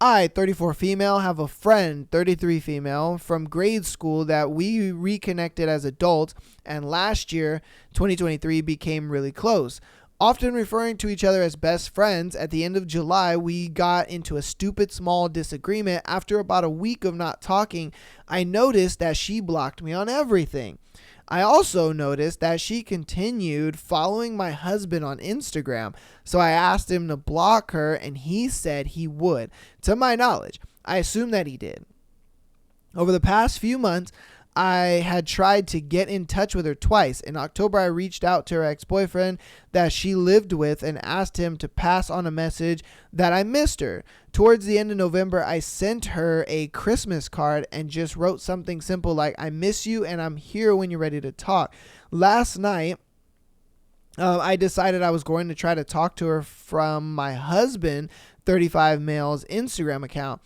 I, 34 female, have a friend, 33 female, from grade school that we reconnected as adults, and last year, 2023, became really close. Often referring to each other as best friends, at the end of July, we got into a stupid small disagreement. After about a week of not talking, I noticed that she blocked me on everything. I also noticed that she continued following my husband on Instagram, so I asked him to block her, and he said he would. To my knowledge, I assume that he did. Over the past few months, I had tried to get in touch with her twice. In October, I reached out to her ex-boyfriend that she lived with and asked him to pass on a message that I missed her. Towards the end of November, I sent her a Christmas card and just wrote something simple like, I miss you and I'm here when you're ready to talk. Last night, I decided I was going to try to talk to her from my husband, 35 male's Instagram account.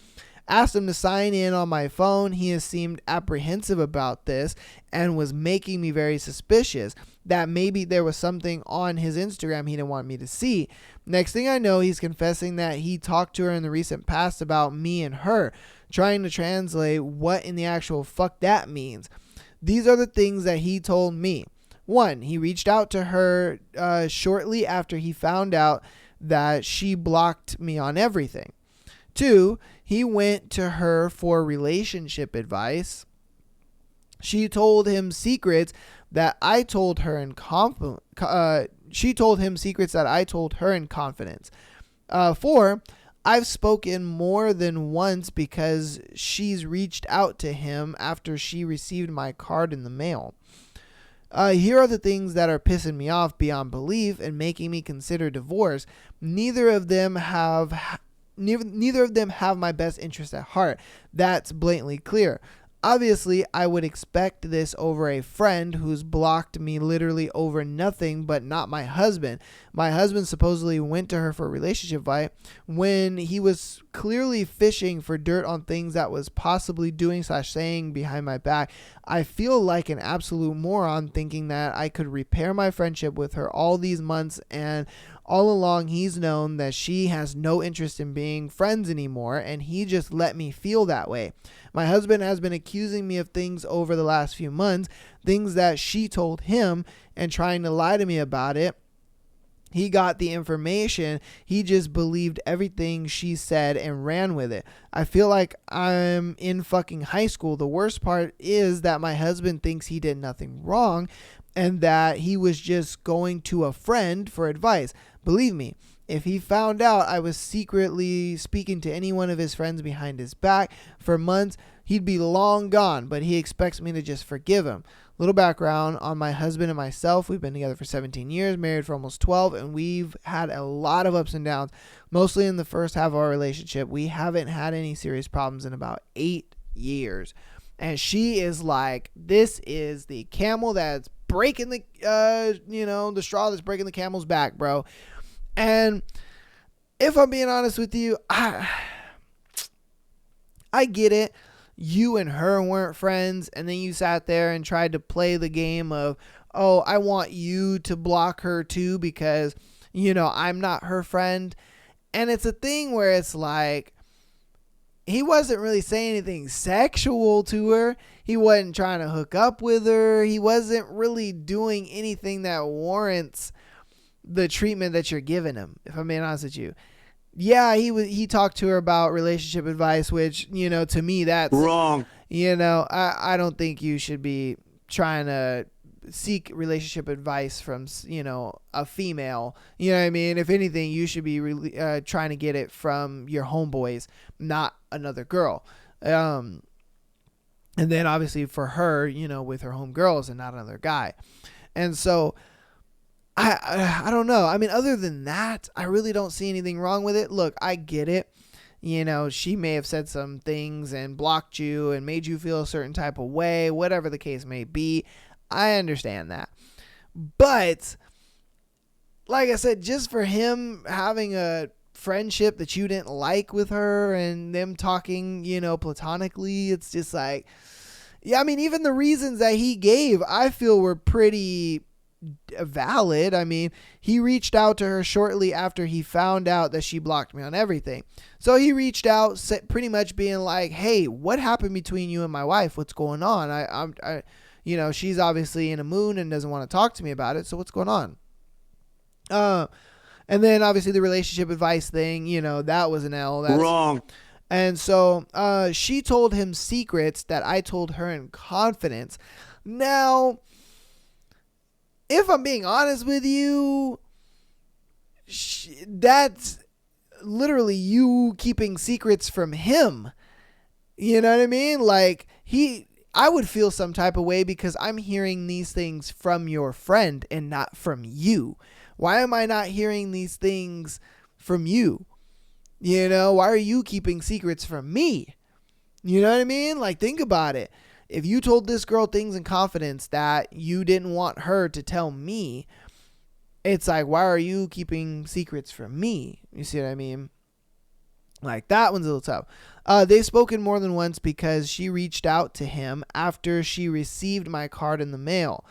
Asked him to sign in on my phone. He has seemed apprehensive about this and was making me very suspicious that maybe there was something on his Instagram he didn't want me to see. Next thing I know, he's confessing that he talked to her in the recent past about me and her, trying to translate what in the actual fuck that means. These are the things that he told me. 1, he reached out to her shortly after he found out that she blocked me on everything. 2, he went to her for relationship advice. She told him secrets that I told her in confidence. 4, I've spoken more than once because she's reached out to him after she received my card in the mail. Here are the things that are pissing me off beyond belief and making me consider divorce. Neither of them have my best interest at heart. That's blatantly clear. Obviously, I would expect this over a friend who's blocked me literally over nothing, but not my husband. My husband supposedly went to her for a relationship fight when he was clearly fishing for dirt on things that was possibly doing/saying behind my back. I feel like an absolute moron thinking that I could repair my friendship with her all these months, and all along he's known that she has no interest in being friends anymore, and he just let me feel that way. My husband has been accusing me of things over the last few months, things that she told him, and trying to lie to me about it. He got the information. He just believed everything she said and ran with it. I feel like I'm in fucking high school. The worst part is that my husband thinks he did nothing wrong and that he was just going to a friend for advice. Believe me, if he found out I was secretly speaking to any one of his friends behind his back for months, he'd be long gone, but he expects me to just forgive him. Little background on my husband and myself. We've been together for 17 years, married for almost 12, and we've had a lot of ups and downs, mostly in the first half of our relationship. We haven't had any serious problems in about 8 years. And she is like, this is the camel that's breaking the, the straw that's breaking the camel's back, bro. And if I'm being honest with you, I get it. You and her weren't friends, and then you sat there and tried to play the game of, oh, I want you to block her too because, I'm not her friend. And it's a thing where it's like, he wasn't really saying anything sexual to her. He wasn't trying to hook up with her. He wasn't really doing anything that warrants the treatment that you're giving him, if I'm being honest with you. Yeah, he talked to her about relationship advice, which, to me, that's wrong. I don't think you should be trying to seek relationship advice from, a female. You know what I mean? If anything, you should be really trying to get it from your homeboys, not another girl. And then obviously for her, with her homegirls and not another guy. And so I don't know. I mean, other than that, I really don't see anything wrong with it. Look, I get it. She may have said some things and blocked you and made you feel a certain type of way, whatever the case may be. I understand that. But like I said, just for him having a friendship that you didn't like with her and them talking, platonically, it's just like, yeah, I mean, even the reasons that he gave, I feel were pretty valid. I mean, he reached out to her shortly after he found out that she blocked me on everything. So he reached out, pretty much being like, "Hey, what happened between you and my wife? What's going on? I she's obviously in a mood and doesn't want to talk to me about it. So what's going on?" And then obviously the relationship advice thing, that was an L. That's wrong. And so she told him secrets that I told her in confidence. Now, if I'm being honest with you, that's literally you keeping secrets from him. You know what I mean? Like, I would feel some type of way because I'm hearing these things from your friend and not from you. Why am I not hearing these things from you? Why are you keeping secrets from me? You know what I mean? Like, think about it. If you told this girl things in confidence that you didn't want her to tell me, it's like, why are you keeping secrets from me? You see what I mean? Like, that one's a little tough. They've spoken more than once because she reached out to him after she received my card in the mail.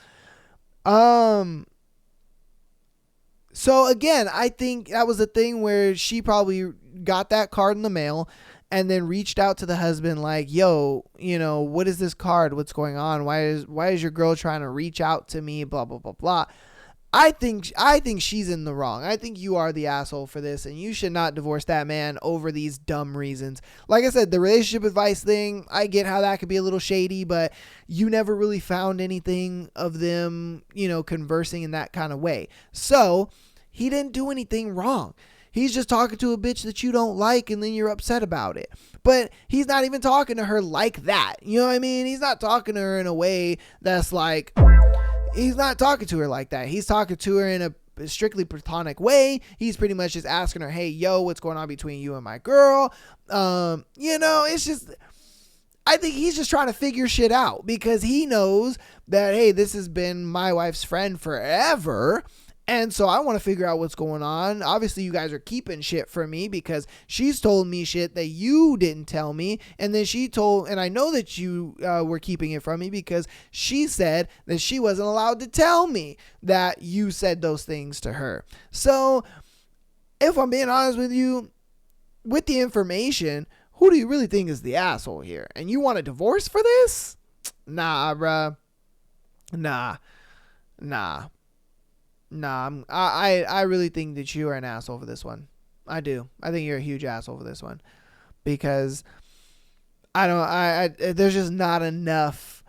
So again, I think that was a thing where she probably got that card in the mail and then reached out to the husband like, yo, what is this card? What's going on? Why is your girl trying to reach out to me? Blah, blah, blah, blah. I think she's in the wrong. I think you are the asshole for this, and you should not divorce that man over these dumb reasons. Like I said, the relationship advice thing, I get how that could be a little shady, but you never really found anything of them, conversing in that kind of way. So he didn't do anything wrong. He's just talking to a bitch that you don't like, and then you're upset about it. But he's not even talking to her like that. You know what I mean? He's not talking to her in a way that's like, he's not talking to her like that. He's talking to her in a strictly platonic way. He's pretty much just asking her, hey, yo, what's going on between you and my girl? It's just, I think he's just trying to figure shit out because he knows that, hey, this has been my wife's friend forever. And so I want to figure out what's going on. Obviously, you guys are keeping shit from me because she's told me shit that you didn't tell me. And then and I know that you were keeping it from me because she said that she wasn't allowed to tell me that you said those things to her. So if I'm being honest with you, with the information, who do you really think is the asshole here? And you want a divorce for this? Nah, bruh. Nah. I really think that you are an asshole for this one. I do. I think you're a huge asshole for this one because there's just not enough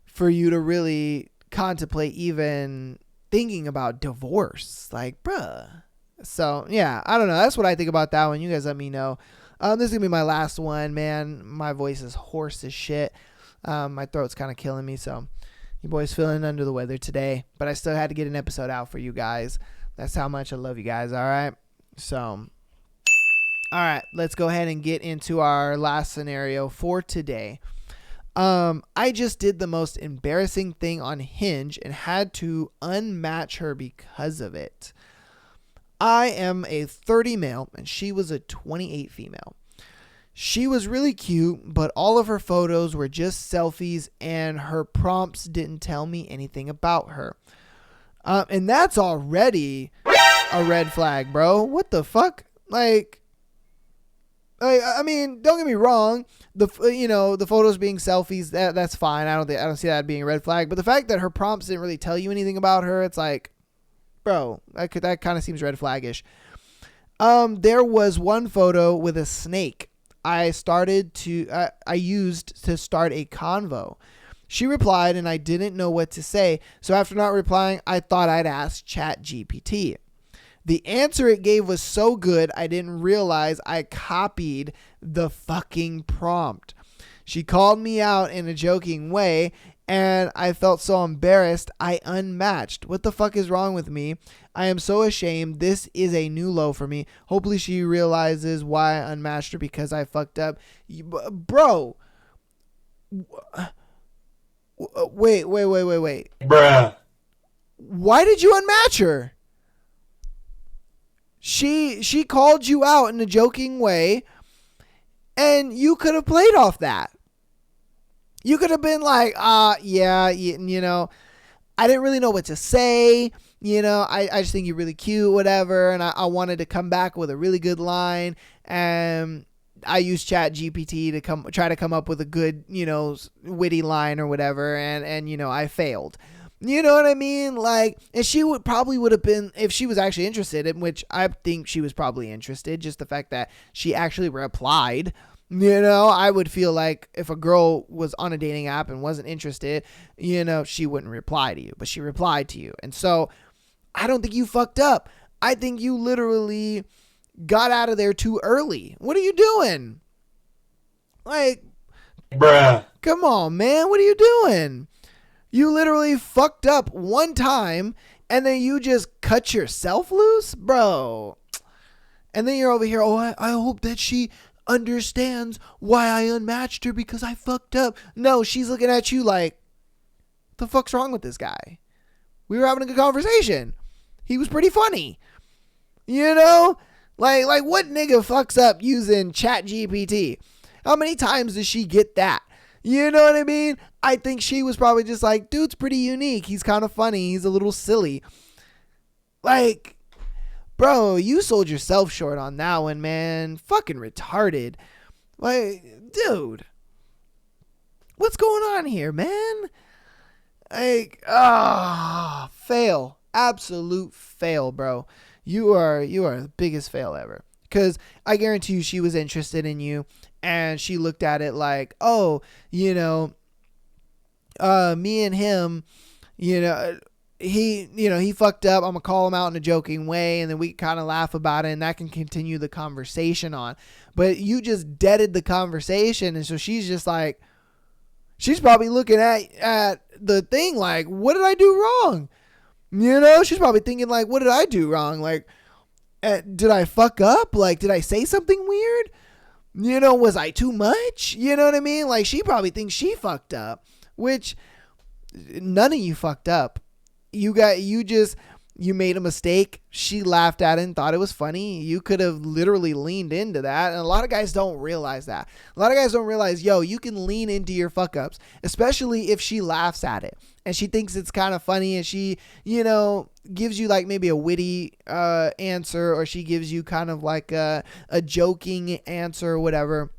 for you to really contemplate even thinking about divorce. Like, bruh. So, yeah, I don't know. That's what I think about that one. You guys let me know. This is going to be my last one, man. My voice is hoarse as shit. My throat's kind of killing me, so your boy's feeling under the weather today, but I still had to get an episode out for you guys. That's how much I love you guys, all right? So, all right, let's go ahead and get into our last scenario for today. I just did the most embarrassing thing on Hinge and had to unmatch her because of it. I am a 30 male and she was a 28 female. She was really cute, but all of her photos were just selfies and her prompts didn't tell me anything about her. And that's already a red flag, bro. What the fuck? Like, I mean, don't get me wrong. The photos being selfies, that's fine. I don't see that being a red flag. But the fact that her prompts didn't really tell you anything about her, it's like, bro, that kind of seems red flaggish. There was one photo with a snake I used to start a convo. She replied and I didn't know what to say. So after not replying, I thought I'd ask ChatGPT. The answer it gave was so good, I didn't realize I copied the fucking prompt. She called me out in a joking way and I felt so embarrassed I unmatched. What the fuck is wrong with me? I am so ashamed. This is a new low for me. Hopefully she realizes why I unmatched her because I fucked up. Bro. Wait. Bruh. Why did you unmatch her? She called you out in a joking way and you could have played off that. You could have been like, yeah, I didn't really know what to say. I just think you're really cute, whatever. And I wanted to come back with a really good line. And I used ChatGPT to try to come up with a good, witty line or whatever. And I failed. You know what I mean? Like, and she would have been, if she was actually interested, in which I think she was probably interested, just the fact that she actually replied. I would feel like if a girl was on a dating app and wasn't interested, she wouldn't reply to you, but she replied to you. And so I don't think you fucked up. I think you literally got out of there too early. What are you doing? Like, bruh, come on, man. What are you doing? You literally fucked up one time and then you just cut yourself loose, bro. And then you're over here. Oh, I hope that she understands why I unmatched her because I fucked up. No, she's looking at you like, what the fuck's wrong with this guy? We were having a good conversation. He was pretty funny. Like what nigga fucks up using ChatGPT? How many times does she get that? You know what I mean? I think she was probably just like, dude's pretty unique. He's kind of funny. He's a little silly. Like, bro, you sold yourself short on that one, man. Fucking retarded. Like, dude, what's going on here, man? Like, fail. Absolute fail, bro. You are the biggest fail ever. Because I guarantee you she was interested in you and she looked at it like, oh, me and him, he fucked up. I'm going to call him out in a joking way and then we kind of laugh about it and that can continue the conversation on. But you just deaded the conversation. And so she's just like, she's probably looking at the thing like, what did I do wrong? You know, she's probably thinking like, what did I do wrong? Like, did I fuck up? Like, did I say something weird? You know, was I too much? You know what I mean? Like, she probably thinks she fucked up, which none of you fucked up. You made a mistake. She laughed at it and thought it was funny. You could have literally leaned into that. And a lot of guys don't realize that. A lot of guys don't realize, you can lean into your fuck ups, especially if she laughs at it and she thinks it's kind of funny and she, gives you like maybe a witty answer, or she gives you kind of like a joking answer or whatever.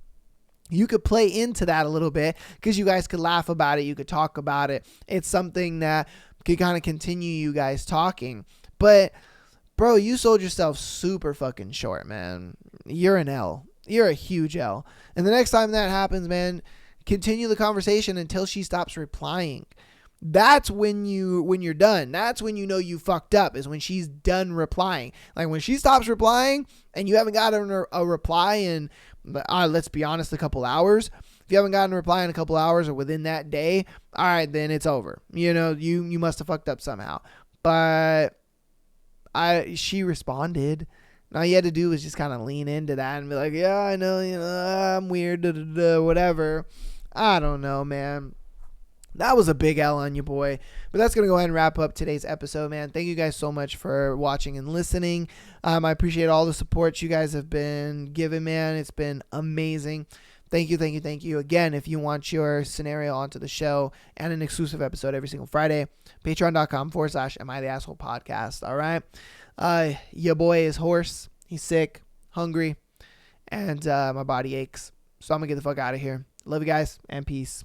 You could play into that a little bit because you guys could laugh about it. You could talk about it. It's something that could kind of continue you guys talking. But, bro, you sold yourself super fucking short, man. You're an L. You're a huge L. And the next time that happens, man, continue the conversation until she stops replying. That's when you're done. That's when you know you fucked up, is when she's done replying. Like when she stops replying and you haven't gotten a reply in, let's be honest, a couple hours. If you haven't gotten a reply in a couple hours or within that day, all right, then it's over. You must have fucked up somehow. But she responded. All you had to do was just kind of lean into that and be like, yeah, I know, I'm weird, whatever. I don't know, man. That was a big L on you, boy. But that's going to go ahead and wrap up today's episode, man. Thank you guys so much for watching and listening. I appreciate all the support you guys have been giving, man. It's been amazing. Thank you. Again, if you want your scenario onto the show and an exclusive episode every single Friday, patreon.com/Am I the Asshole podcast. All right. Your boy is hoarse. He's sick, hungry, and my body aches. So I'm going to get the fuck out of here. Love you guys, and peace.